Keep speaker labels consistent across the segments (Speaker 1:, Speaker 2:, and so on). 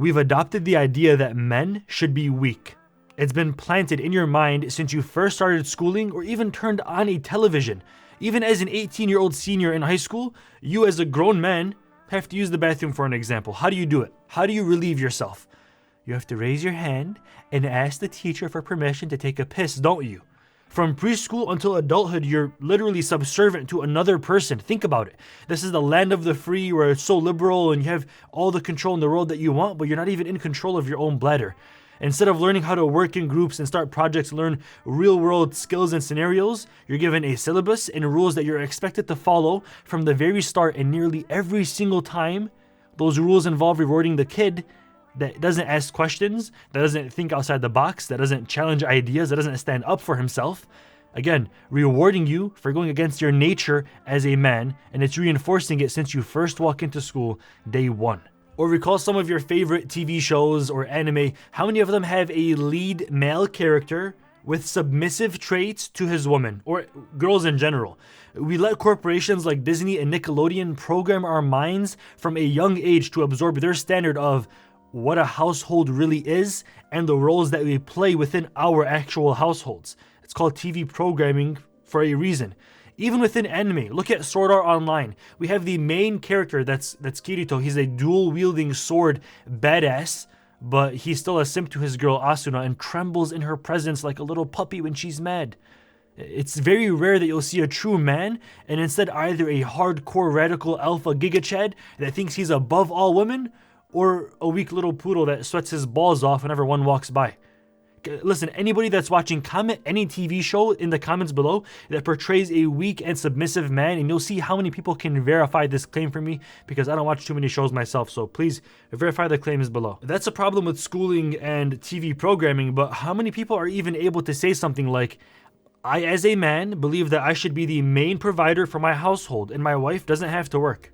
Speaker 1: We've adopted the idea that men should be weak. It's been planted in your mind since you first started schooling or even turned on a television. Even as an 18-year-old senior in high school, you as a grown man have to use the bathroom for an example. How do you do it? How do you relieve yourself? You have to raise your hand and ask the teacher for permission to take a piss, don't you? From preschool until adulthood, you're literally subservient to another person. Think about it. This is the land of the free where it's so liberal and you have all the control in the world that you want, but you're not even in control of your own bladder. Instead of learning how to work in groups and start projects and learn real-world skills and scenarios, you're given a syllabus and rules that you're expected to follow from the very start, and nearly every single time, those rules involve rewarding the kid that doesn't ask questions, that doesn't think outside the box, that doesn't challenge ideas, that doesn't stand up for himself. Again, rewarding you for going against your nature as a man, and it's reinforcing it since you first walk into school day one. Or recall some of your favorite TV shows or anime. How many of them have a lead male character with submissive traits to his woman, or girls in general? We let corporations like Disney and Nickelodeon program our minds from a young age to absorb their standard of what a household really is and the roles that we play within our actual households. It's called TV programming for a reason. Even within anime, look at Sword Art Online. We have the main character that's Kirito. He's a dual-wielding sword badass, but he's still a simp to his girl Asuna and trembles in her presence like a little puppy when she's mad. It's very rare that you'll see a true man, and instead either a hardcore radical alpha giga chad that thinks he's above all women, or a weak little poodle that sweats his balls off whenever one walks by. Listen, anybody that's watching, comment any TV show in the comments below that portrays a weak and submissive man, and you'll see how many people can verify this claim for me, because I don't watch too many shows myself, so please verify the claims below. That's a problem with schooling and TV programming, but how many people are even able to say something like, I as a man believe that I should be the main provider for my household and my wife doesn't have to work?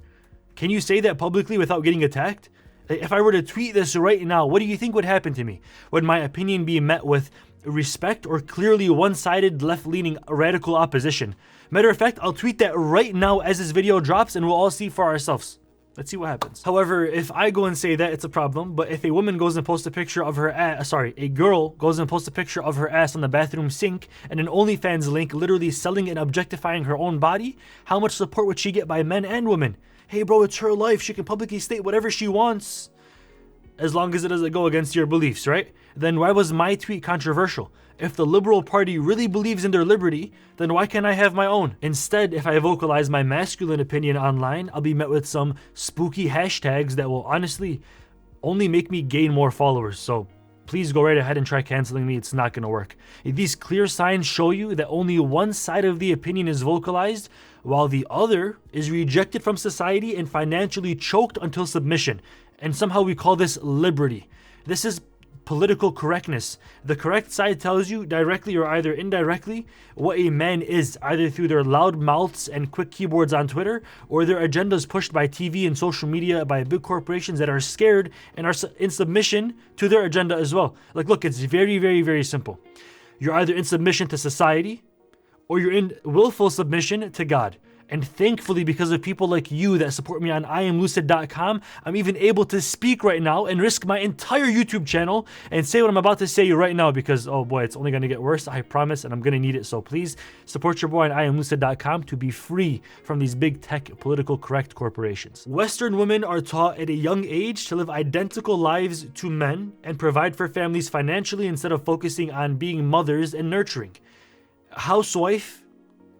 Speaker 1: Can you say that publicly without getting attacked? If I were to tweet this right now, what do you think would happen to me? Would my opinion be met with respect or clearly one-sided left-leaning radical opposition? Matter of fact, I'll tweet that right now as this video drops and we'll all see for ourselves. Let's see what happens. However, if I go and say that, it's a problem, but if a woman goes and posts a picture of her ass, a girl goes and posts a picture of her ass on the bathroom sink and an OnlyFans link literally selling and objectifying her own body, how much support would she get by men and women? Hey bro, it's her life. She can publicly state whatever she wants, as long as it doesn't go against your beliefs, right? Then why was my tweet controversial? If the Liberal Party really believes in their liberty, then why can't I have my own? Instead, if I vocalize my masculine opinion online, I'll be met with some spooky hashtags that will honestly only make me gain more followers. So please go right ahead and try canceling me. It's not going to work. These clear signs show you that only one side of the opinion is vocalized, while the other is rejected from society and financially choked until submission. And somehow we call this liberty. This is political correctness. The correct side tells you directly or either indirectly what a man is, either through their loud mouths and quick keyboards on Twitter, or their agendas pushed by TV and social media by big corporations that are scared and are in submission to their agenda as well. Like, look, it's very, very, very simple. You're either in submission to society or you're in willful submission to God. And thankfully, because of people like you that support me on iamLucid.com, I'm even able to speak right now and risk my entire YouTube channel and say what I'm about to say right now, because, oh boy, it's only going to get worse, I promise, and I'm going to need it. So please support your boy on iamLucid.com to be free from these big tech political correct corporations. Western women are taught at a young age to live identical lives to men and provide for families financially instead of focusing on being mothers and nurturing. Housewife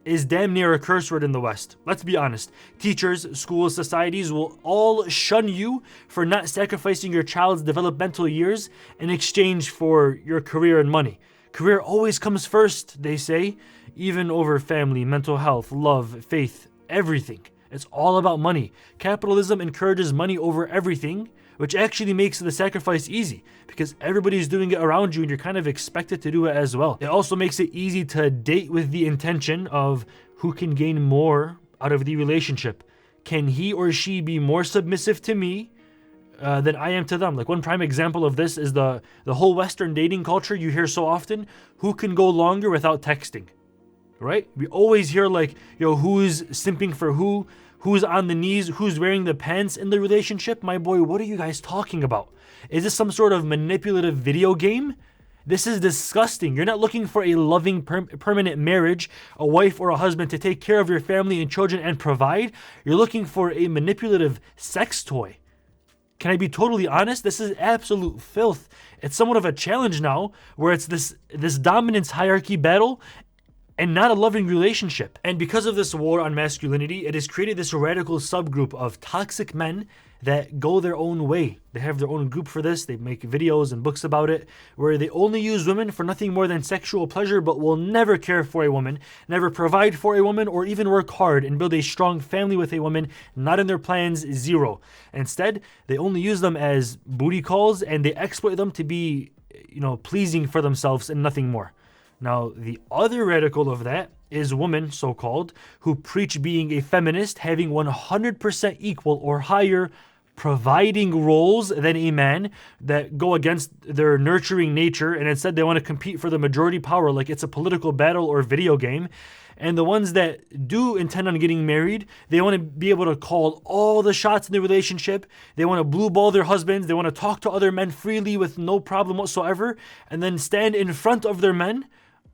Speaker 1: is damn near a curse word in the West. Let's be honest. Teachers, schools, societies will all shun you for not sacrificing your child's developmental years in exchange for your career and money. Career always comes first, they say, even over family, mental health, love, faith, everything. It's all about money. Capitalism encourages money over everything, which actually makes the sacrifice easy because everybody's doing it around you and you're kind of expected to do it as well. It also makes it easy to date with the intention of who can gain more out of the relationship. Can he or she be more submissive to me than I am to them? Like, one prime example of this is the whole Western dating culture you hear so often. Who can go longer without texting? Right? We always hear like, yo, who's simping for who? who's on the knees, who's wearing the pants in the relationship. My boy, what are you guys talking about? Is this some sort of manipulative video game? This is disgusting. You're not looking for a loving, permanent marriage, a wife or a husband to take care of your family and children and provide. You're looking for a manipulative sex toy. Can I be totally honest? This is absolute filth. It's somewhat of a challenge now where it's this dominance hierarchy battle and not a loving relationship. And because of this war on masculinity, it has created this radical subgroup of toxic men that go their own way. They have their own group for this. They make videos and books about it, where they only use women for nothing more than sexual pleasure, but will never care for a woman, never provide for a woman, or even work hard and build a strong family with a woman. Not in their plans, zero. Instead, they only use them as booty calls, and they exploit them to be, pleasing for themselves and nothing more. Now, the other radical of that is women, so-called, who preach being a feminist, having 100% equal or higher providing roles than a man, that go against their nurturing nature, and instead they want to compete for the majority power like it's a political battle or video game. And the ones that do intend on getting married, they want to be able to call all the shots in the relationship. They want to blue ball their husbands. They want to talk to other men freely with no problem whatsoever, and then stand in front of their men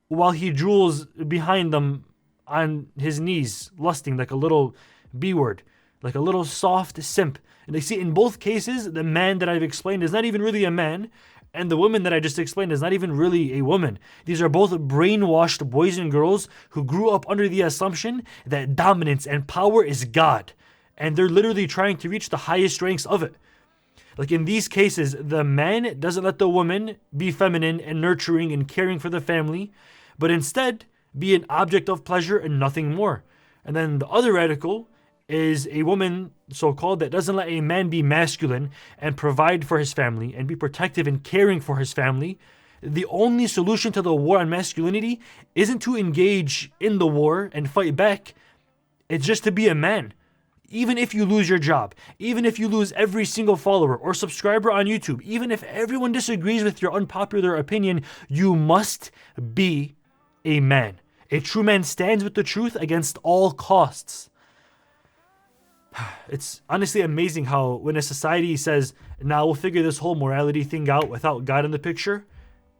Speaker 1: while he drools behind them on his knees, lusting like a little B-word, like a little soft simp. And they see, in both cases, the man that I've explained is not even really a man, and the woman that I just explained is not even really a woman. These are both brainwashed boys and girls who grew up under the assumption that dominance and power is God, and they're literally trying to reach the highest ranks of it. Like in these cases, the man doesn't let the woman be feminine and nurturing and caring for the family, but instead be an object of pleasure and nothing more. And then the other radical is a woman, so-called, that doesn't let a man be masculine and provide for his family and be protective and caring for his family. The only solution to the war on masculinity isn't to engage in the war and fight back. It's just to be a man. Even if you lose your job, even if you lose every single follower or subscriber on YouTube, even if everyone disagrees with your unpopular opinion, you must be a man. A true man stands with the truth against all costs. It's honestly amazing how when a society says, now we'll figure this whole morality thing out without God in the picture,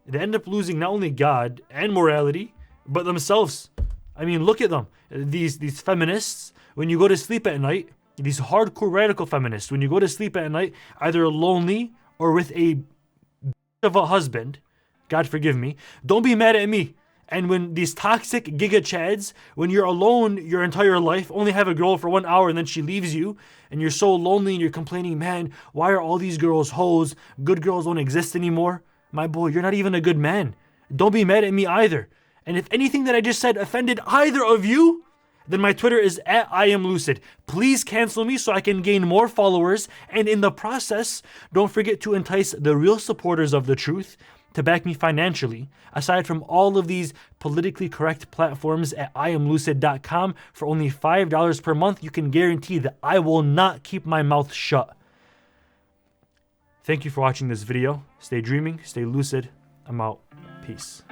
Speaker 1: they end up losing not only God and morality, but themselves. I mean, look at them. These feminists, when you go to sleep at night, these hardcore radical feminists, when you go to sleep at night, either lonely or with a of a husband, God forgive me, don't be mad at me. And when these toxic giga chads, when you're alone your entire life, only have a girl for 1 hour and then she leaves you, and you're so lonely and you're complaining, man, why are all these girls hoes? Good girls don't exist anymore. My boy, you're not even a good man. Don't be mad at me either. And if anything that I just said offended either of you, then my Twitter is at iamLucid. Please cancel me so I can gain more followers. And in the process, don't forget to entice the real supporters of the truth to back me financially. Aside from all of these politically correct platforms at iamLucid.com, for only $5 per month, you can guarantee that I will not keep my mouth shut. Thank you for watching this video. Stay dreaming, stay lucid. I'm out. Peace.